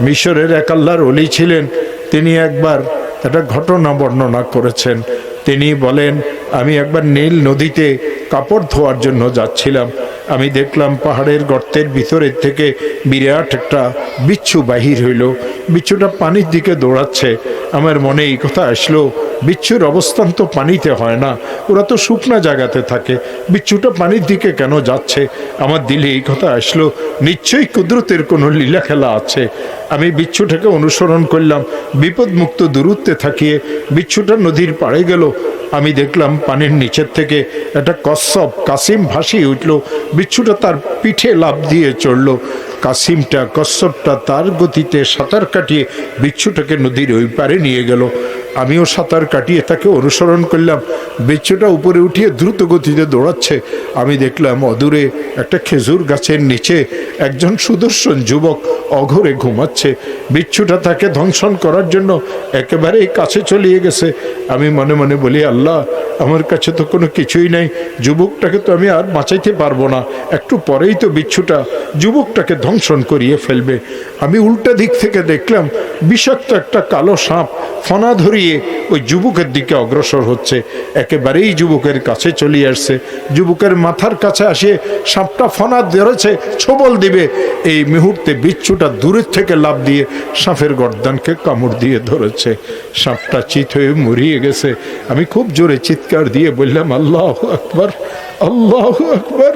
মিশরের এক আল্লাহর ওলি ছিলেন, তিনি একবার একটা ঘটনা বর্ণনা করেছেন। তিনি বলেন, আমি একবার নীল নদীতে কাপড় ধোয়ার জন্য যাচ্ছিলাম। আমি দেখলাম পাহাড়ের গর্তের ভিতরের থেকে বিরাট একটা বিচ্ছু বাহির হইল। বিচ্ছুটা পানির দিকে দৌড়াচ্ছে। আমার মনে এই কথা আসলো, বিচ্ছুর অবস্থান তো পানিতে হয় না, ওরা তো শুকনা জায়গাতে থাকে, বিচ্ছুটা পানির দিকে কেন যাচ্ছে? আমার দিলে এই কথা আসলো, নিশ্চয়ই কুদরতের কোনো লীলা খেলা আছে। আমি বিচ্ছুটাকে অনুসরণ করলাম, বিপদমুক্ত দূরত্বে থাকিয়ে বিচ্ছুটা নদীর পাড়ে গেল। আমি দেখলাম পানির নিচের থেকে একটা কচ্ছপ কাসিম ভাসিয়ে উঠল। বিচ্ছুটা তার পিঠে লাফ দিয়ে চড়ল। কাসিমটা, কচ্ছপটা তার গতিতে সাঁতার কাটিয়ে বিচ্ছুটাকে নদীর ওই পারে নিয়ে গেল। আমিও সাঁতার কাটিয়ে তাকে অনুসরণ করলাম। বিচ্ছুটা উপরে উঠিয়ে দ্রুত গতিতে দৌড়াচ্ছে। আমি দেখলাম অদূরে একটা খেজুর গাছের নিচে একজন সুদর্শন যুবক অঘরে ঘুমাচ্ছে। বিচ্ছুটা তাকে ধ্বংসন করার জন্য একেবারে কাছে চলিয়ে গেছে। আমি মনে মনে বলি, আল্লাহ, আমার কাছে তো কোনো কিছুই নেই, যুবকটাকে তো আমি আর বাঁচাইতে পারবো না, একটু পরেই তো বিচ্ছুটা যুবকটাকে ধ্বংসন করিয়ে ফেলবে। আমি উল্টা দিক থেকে দেখলাম বিষাক্ত একটা কালো সাপ ফনা ধরিয়ে ওই যুবকের দিকে অগ্রসর হচ্ছে। একেবারেই যুবকের কাছে চলে আসছে। যুবকের মাথার কাছে আসে সাপটা ফনা ধরেছে, ছোবল দিবে। এই মুহূর্তে বিচ্ছুটা দূরের থেকে লাফ দিয়ে সাপের গর্দানকে কামড় দিয়ে ধরেছে। সাপটা চিত হয়ে মরিয়ে গেছে। আমি খুব জোরে চিৎকার দিয়ে বললাম, আল্লাহু আকবার, আল্লাহু আকবার।